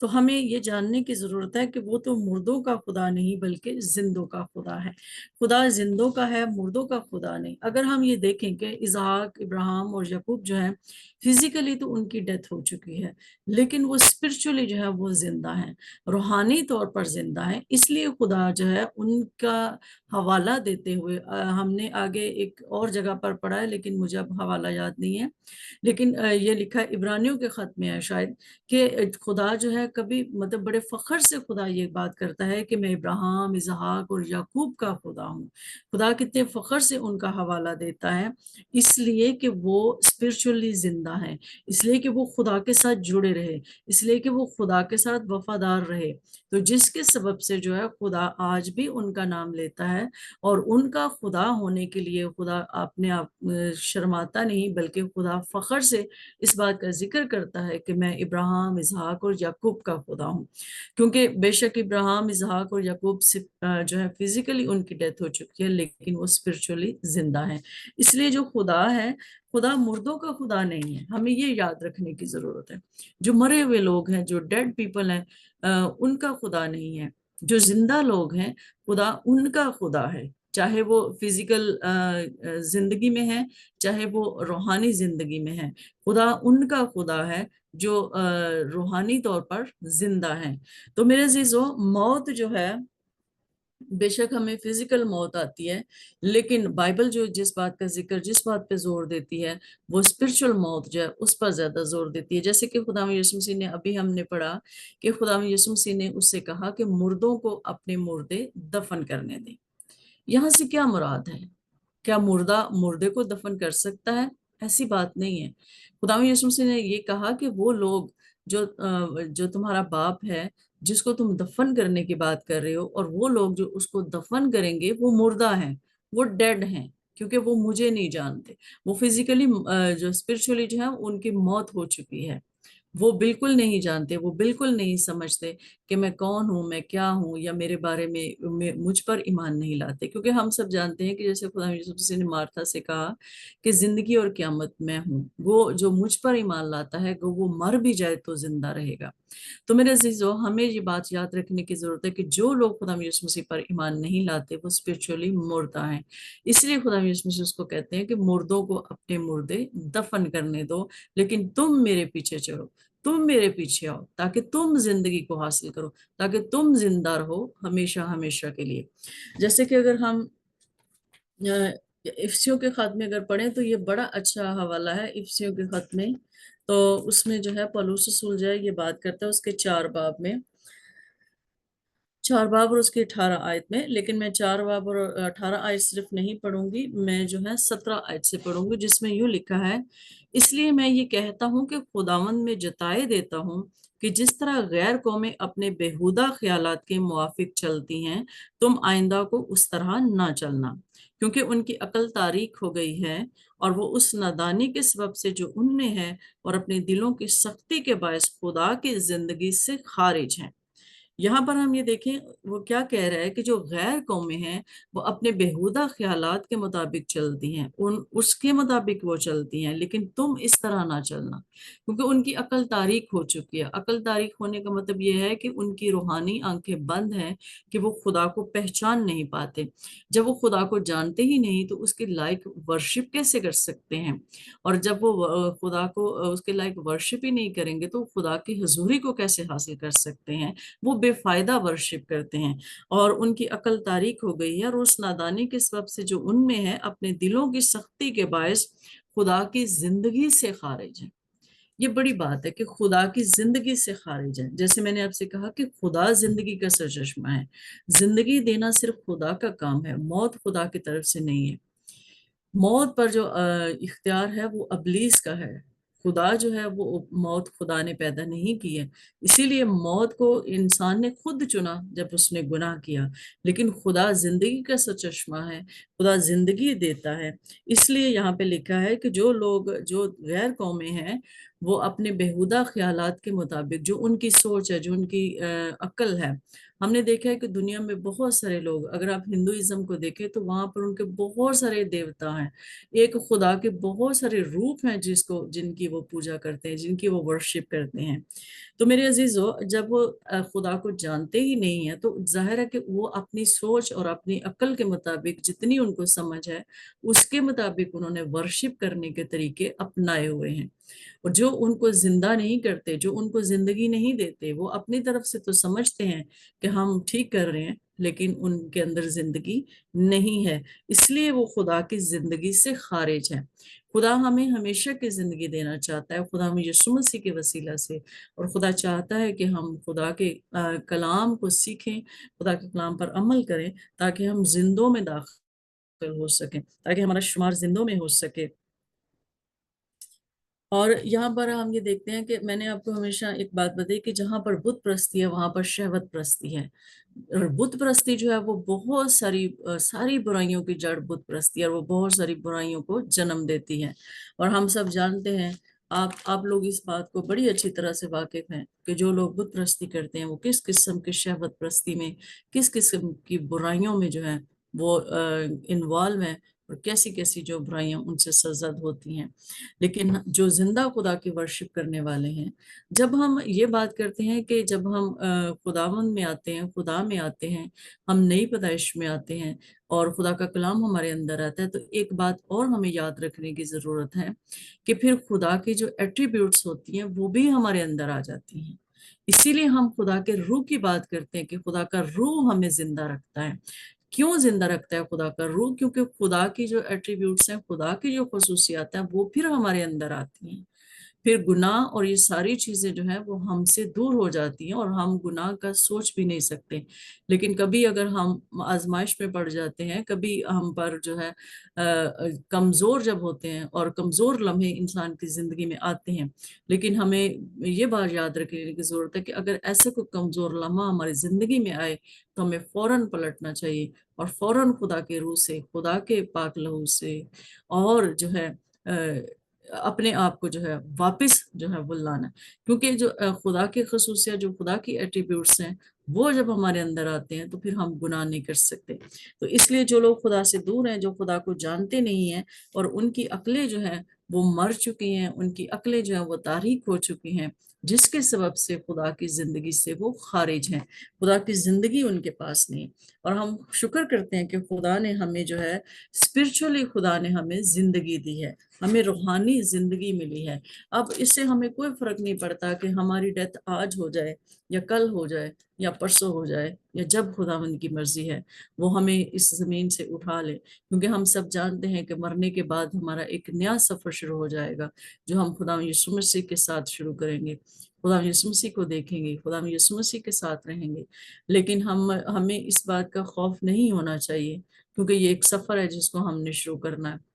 تو ہمیں یہ جاننے کی ضرورت ہے کہ وہ تو مردوں کا خدا نہیں بلکہ زندوں کا خدا ہے. خدا زندوں کا ہے، مردوں کا خدا نہیں. اگر ہم یہ دیکھیں کہ اسحاق، ابراہیم اور یعقوب جو ہے فزیکلی تو ان کی ڈیتھ ہو چکی ہے، لیکن وہ اسپرچولی جو ہے وہ زندہ ہیں، روحانی طور پر زندہ ہیں. اس لیے خدا جو ہے ان کا حوالہ دیتے ہوئے، ہم نے آگے ایک اور جگہ پر پڑھا ہے لیکن مجھے اب حوالہ یاد نہیں ہے، لیکن یہ لکھا ہے عبرانیوں کے خط میں ہے شاید، کہ خدا جو ہے کبھی مطلب بڑے فخر سے خدا یہ بات کرتا ہے کہ میں ابراہیم، اسحاق اور یعقوب کا خدا ہوں. خدا کتنے فخر سے ان کا حوالہ دیتا ہے، اس لیے کہ وہ اسپرچولی زندہ ہیں، اس لیے کہ وہ خدا کے ساتھ جڑے رہے، اس لیے کہ وہ خدا کے ساتھ وفادار رہے. تو جس کے سبب سے جو ہے خدا آج بھی ان کا نام لیتا ہے، اور ان کا خدا ہونے کے لیے خدا اپنے آپ شرماتا نہیں، بلکہ خدا فخر سے اس بات کا ذکر کرتا ہے کہ میں ابراہیم، اسحاق اور یعقوب کا خدا ہوں. کیونکہ بے شک ابراہیم، اسحاق اور یعقوب جو ہے فزیکلی ان کی ڈیتھ ہو چکی ہے، لیکن وہ اسپرچولی زندہ ہیں. اس لیے جو خدا ہے، خدا مردوں کا خدا نہیں ہے. ہمیں یہ یاد رکھنے کی ضرورت ہے. جو مرے ہوئے لوگ ہیں، جو ڈیڈ پیپل ہیں، ان کا خدا نہیں ہے. جو زندہ لوگ ہیں، خدا ان کا خدا ہے، چاہے وہ فزیکل زندگی میں ہے، چاہے وہ روحانی زندگی میں ہے. خدا ان کا خدا ہے جو روحانی طور پر زندہ ہیں. تو میرے عزیزو، موت جو ہے بے شک ہمیں فزیکل موت آتی ہے، لیکن بائبل جو جس بات کا ذکر، جس بات پہ زور دیتی ہے، وہ اسپرچل موت جو ہے اس پر زیادہ زور دیتی ہے. جیسے کہ خدا یسوع مسیح نے، ابھی ہم نے پڑھا کہ خدا یسوع مسیح نے اس سے کہا کہ مردوں کو اپنے مردے دفن کرنے دیں. یہاں سے کیا مراد ہے؟ کیا مردہ مردے کو دفن کر سکتا ہے؟ ایسی بات نہیں ہے. خدا یسوع مسیح نے یہ کہا کہ وہ لوگ جو تمہارا باپ ہے، جس کو تم دفن کرنے کی بات کر رہے ہو، اور وہ لوگ جو اس کو دفن کریں گے وہ مردہ ہیں، وہ ڈیڈ ہیں، کیونکہ وہ مجھے نہیں جانتے. وہ فزیکلی جو اسپرچولی جو ہے ان کی موت ہو چکی ہے. وہ بالکل نہیں جانتے، وہ بالکل نہیں سمجھتے کہ میں کون ہوں، میں کیا ہوں، یا میرے بارے میں مجھ پر ایمان نہیں لاتے. کیونکہ ہم سب جانتے ہیں کہ جیسے خدا یسوع مسیح نے مارتھا سے کہا کہ زندگی اور قیامت میں ہوں، وہ جو مجھ پر ایمان لاتا ہے وہ مر بھی جائے تو زندہ رہے گا. تو میرے عزیزو، ہمیں یہ بات یاد رکھنے کی ضرورت ہے کہ جو لوگ خدا یسوع مسیح پر ایمان نہیں لاتے وہ اسپرچولی مردہ ہیں. اس لیے خدا یسوع مسیح اس کو کہتے ہیں کہ مردوں کو اپنے مردے دفن کرنے دو، لیکن تم میرے پیچھے چلو، تم میرے پیچھے آؤ، تاکہ تم زندگی کو حاصل کرو، تاکہ تم زندہ رہو ہمیشہ ہمیشہ کے لیے. جیسے کہ اگر ہم افسیوں کے خط میں اگر پڑھیں تو یہ بڑا اچھا حوالہ ہے افسیوں کے خط میں. تو اس میں جو ہے پولس رسول جو ہے یہ بات کرتا ہے اس کے 4 باب میں، 4 باب اور اس کی 18 آیت میں. لیکن میں 4 باب اور 18 آیت صرف نہیں پڑھوں گی، میں جو ہے 17 آیت سے پڑھوں گی، جس میں یوں لکھا ہے: اس لیے میں یہ کہتا ہوں کہ خداوند میں جتائے دیتا ہوں کہ جس طرح غیر قومیں اپنے بیہودہ خیالات کے موافق چلتی ہیں، تم آئندہ کو اس طرح نہ چلنا، کیونکہ ان کی عقل تاریک ہو گئی ہے، اور وہ اس نادانی کے سبب سے جو ان میں ہے اور اپنے دلوں کی سختی کے باعث خدا کی زندگی سے خارج ہیں. یہاں پر ہم یہ دیکھیں وہ کیا کہہ رہا ہے کہ جو غیر قومیں ہیں وہ اپنے بیہودہ خیالات کے مطابق چلتی ہیں، اس کے مطابق وہ چلتی ہیں، لیکن تم اس طرح نہ چلنا، کیونکہ ان کی عقل تاریک ہو چکی ہے. عقل تاریک ہونے کا مطلب یہ ہے کہ ان کی روحانی آنکھیں بند ہیں، کہ وہ خدا کو پہچان نہیں پاتے. جب وہ خدا کو جانتے ہی نہیں تو اس کے لائق ورشپ کیسے کر سکتے ہیں؟ اور جب وہ خدا کو اس کے لائق ورشپ ہی نہیں کریں گے تو خدا کی حضوری کو کیسے حاصل کر سکتے ہیں؟ وہ بے فائدہ ورشپ کرتے ہیں، اور ان کی عقل تاریک ہو گئی ہے، اور اس نادانی کے سبب سے جو ان میں ہے اپنے دلوں کی سختی کے باعث خدا کی زندگی سے خارج ہے. یہ بڑی بات ہے کہ خدا کی زندگی سے خارج ہے. جیسے میں نے آپ سے کہا کہ خدا زندگی کا سرچشمہ ہے، زندگی دینا صرف خدا کا کام ہے، موت خدا کی طرف سے نہیں ہے. موت پر جو اختیار ہے وہ ابلیس کا ہے. خدا جو ہے وہ موت خدا نے پیدا نہیں کی ہے، اسی لیے موت کو انسان نے خود چنا جب اس نے گناہ کیا. لیکن خدا زندگی کا سرچشمہ ہے، خدا زندگی دیتا ہے. اس لیے یہاں پہ لکھا ہے کہ جو لوگ جو غیر قومیں ہیں وہ اپنے بےہودہ خیالات کے مطابق، جو ان کی سوچ ہے، جو ان کی عقل ہے. ہم نے دیکھا ہے کہ دنیا میں بہت سارے لوگ، اگر آپ ہندوازم کو دیکھیں تو وہاں پر ان کے بہت سارے دیوتا ہیں، ایک خدا کے بہت سارے روپ ہیں جن کی وہ پوجا کرتے ہیں، جن کی وہ ورشپ کرتے ہیں. تو میرے عزیزو، جب وہ خدا کو جانتے ہی نہیں ہیں تو ظاہر ہے کہ وہ اپنی سوچ اور اپنی عقل کے مطابق جتنی ان کو سمجھ ہے اس کے مطابق انہوں نے ورشپ کرنے کے طریقے اپنائے ہوئے ہیں. اور جو ان کو زندہ نہیں کرتے، جو ان کو زندگی نہیں دیتے، وہ اپنی طرف سے تو سمجھتے ہیں کہ ہم ٹھیک کر رہے ہیں، لیکن ان کے اندر زندگی نہیں ہے، اس لیے وہ خدا کی زندگی سے خارج ہے. خدا ہمیں ہمیشہ کی زندگی دینا چاہتا ہے، خدا ہمیں یسوع مسیح کے وسیلہ سے، اور خدا چاہتا ہے کہ ہم خدا کے کلام کو سیکھیں، خدا کے کلام پر عمل کریں، تاکہ ہم زندوں میں داخل ہو سکیں، تاکہ ہمارا شمار زندوں میں ہو سکے. اور یہاں پر ہم یہ دیکھتے ہیں کہ میں نے آپ کو ہمیشہ ایک بات بتائی کہ جہاں پر بت پرستی ہے وہاں پر شہوت پرستی ہے. اور بت پرستی جو ہے وہ بہت ساری برائیوں کی جڑ بت پرستی ہے، اور وہ بہت ساری برائیوں کو جنم دیتی ہے. اور ہم سب جانتے ہیں، آپ لوگ اس بات کو بڑی اچھی طرح سے واقف ہیں کہ جو لوگ بت پرستی کرتے ہیں وہ کس قسم کی شہوت پرستی میں، کس قسم کی برائیوں میں جو ہے وہ انوالو ہیں، اور کیسی کیسی جو برائیاں ان سے سرزد ہوتی ہیں. لیکن جو زندہ خدا کی ورشپ کرنے والے ہیں، جب ہم یہ بات کرتے ہیں کہ جب ہم خداوند میں آتے ہیں، خدا میں آتے ہیں، ہم نئی پیدائش میں آتے ہیں اور خدا کا کلام ہمارے اندر آتا ہے، تو ایک بات اور ہمیں یاد رکھنے کی ضرورت ہے کہ پھر خدا کی جو ایٹریبیوٹس ہوتی ہیں وہ بھی ہمارے اندر آ جاتی ہیں. اسی لیے ہم خدا کے روح کی بات کرتے ہیں کہ خدا کا روح ہمیں زندہ رکھتا ہے. کیوں زندہ رکھتا ہے خدا کا روح؟ کیونکہ خدا کی جو ایٹریبیوٹس ہیں، خدا کی جو خصوصیات ہیں، وہ پھر ہمارے اندر آتی ہیں. پھر گناہ اور یہ ساری چیزیں جو ہیں وہ ہم سے دور ہو جاتی ہیں، اور ہم گناہ کا سوچ بھی نہیں سکتے. لیکن کبھی اگر ہم آزمائش میں پڑ جاتے ہیں، کبھی ہم پر جو ہے کمزور جب ہوتے ہیں، اور کمزور لمحے انسان کی زندگی میں آتے ہیں، لیکن ہمیں یہ بات یاد رکھنے کی ضرورت ہے کہ اگر ایسا کوئی کمزور لمحہ ہماری زندگی میں آئے تو ہمیں فوراً پلٹنا چاہیے، اور فوراً خدا کے روح سے، خدا کے پاک لہو سے، اور جو ہے اپنے آپ کو جو ہے واپس جو ہے وہ لانا. کیونکہ جو خدا کی خصوصیات، جو خدا کی ایٹریبیوٹس ہیں، وہ جب ہمارے اندر آتے ہیں تو پھر ہم گناہ نہیں کر سکتے. تو اس لیے جو لوگ خدا سے دور ہیں، جو خدا کو جانتے نہیں ہیں، اور ان کی عقلیں جو ہیں وہ مر چکی ہیں، ان کی عقلیں جو ہیں وہ تاریک ہو چکی ہیں، جس کے سبب سے خدا کی زندگی سے وہ خارج ہیں، خدا کی زندگی ان کے پاس نہیں. اور ہم شکر کرتے ہیں کہ خدا نے ہمیں جو ہے اسپرچولی، خدا نے ہمیں زندگی دی ہے، ہمیں روحانی زندگی ملی ہے. اب اس سے ہمیں کوئی فرق نہیں پڑتا کہ ہماری ڈیتھ آج ہو جائے یا کل ہو جائے یا پرسوں ہو جائے، یا جب خداوند کی مرضی ہے وہ ہمیں اس زمین سے اٹھا لے. کیونکہ ہم سب جانتے ہیں کہ مرنے کے بعد ہمارا ایک نیا سفر شروع ہو جائے گا، جو ہم خداوند یسوع مسیح کے ساتھ شروع کریں گے، خداوند یسوع مسیح کو دیکھیں گے، خداوند یسوع مسیح کے ساتھ رہیں گے. لیکن ہمیں اس بات کا خوف نہیں ہونا چاہیے، کیونکہ یہ ایک سفر ہے جس کو ہم نے شروع کرنا ہے.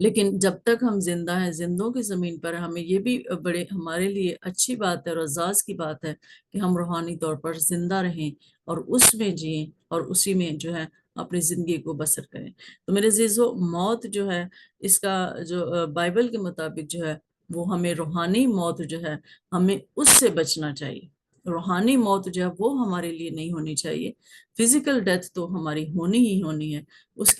لیکن جب تک ہم زندہ ہیں، زندوں کی زمین پر، ہمیں یہ بھی بڑے ہمارے لیے اچھی بات ہے اور اعزاز کی بات ہے کہ ہم روحانی طور پر زندہ رہیں اور اس میں جئیں، اور اسی میں جو ہے اپنی زندگی کو بسر کریں. تو میرے عزیزو، موت جو ہے، اس کا جو بائبل کے مطابق جو ہے وہ ہمیں روحانی موت جو ہے، ہمیں اس سے بچنا چاہیے. روحانی موت جو ہے وہ ہمارے لیے نہیں ہونی چاہیے. فزیکل ڈیتھ تو ہماری ہونی ہی ہونی ہے، اس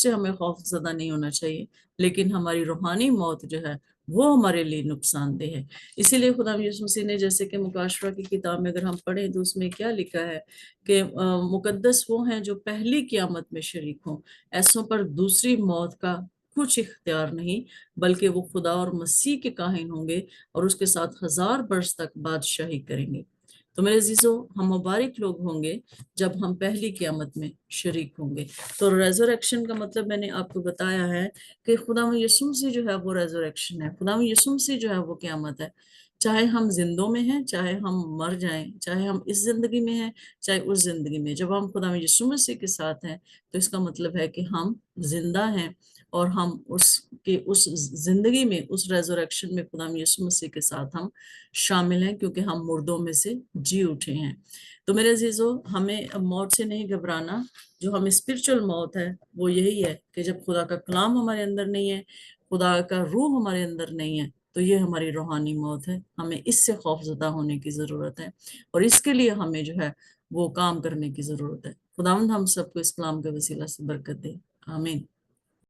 سے ہمیں خوف زدہ نہیں ہونا چاہیے. لیکن ہماری روحانی موت جو ہے وہ ہمارے لیے نقصان دہ ہے. اسی لیے خدا یسوع مسیح نے، جیسے کہ مکاشفہ کی کتاب میں اگر ہم پڑھیں تو اس میں کیا لکھا ہے کہ مقدس وہ ہیں جو پہلی قیامت میں شریک ہوں، ایسوں پر دوسری موت کا کچھ اختیار نہیں، بلکہ وہ خدا اور مسیح کے کاہن ہوں گے اور اس کے ساتھ 1000 برس تک بادشاہی کریں گے. تو میرے عزیزو، ہم مبارک لوگ ہوں گے جب ہم پہلی قیامت میں شریک ہوں گے. تو ریزوریکشن کا مطلب میں نے آپ کو بتایا ہے کہ خدا یسوع مسیح جو ہے وہ ریزوریکشن ہے، خدا یسوع مسیح جو ہے وہ قیامت ہے. چاہے ہم زندوں میں ہیں، چاہے ہم مر جائیں، چاہے ہم اس زندگی میں ہیں، چاہے اس زندگی میں، جب ہم خدا یسوع مسیح کے ساتھ ہیں تو اس کا مطلب ہے کہ ہم زندہ ہیں، اور ہم اس زندگی میں، اس ریزوریکشن میں خدا یسوع مسیح کے ساتھ ہم شامل ہیں، کیونکہ ہم مردوں میں سے جی اٹھے ہیں. تو میرے عزیزو، ہمیں موت سے نہیں گھبرانا. جو ہمیں اسپرچل موت ہے وہ یہی ہے کہ جب خدا کا کلام ہمارے اندر نہیں ہے، خدا کا روح ہمارے اندر نہیں ہے، تو یہ ہماری روحانی موت ہے. ہمیں اس سے خوف زدہ ہونے کی ضرورت ہے اور اس کے لیے ہمیں جو ہے وہ کام کرنے کی ضرورت ہے. خداوند ہم سب کو اس کلام کے وسیلہ سے برکت دے. آمین.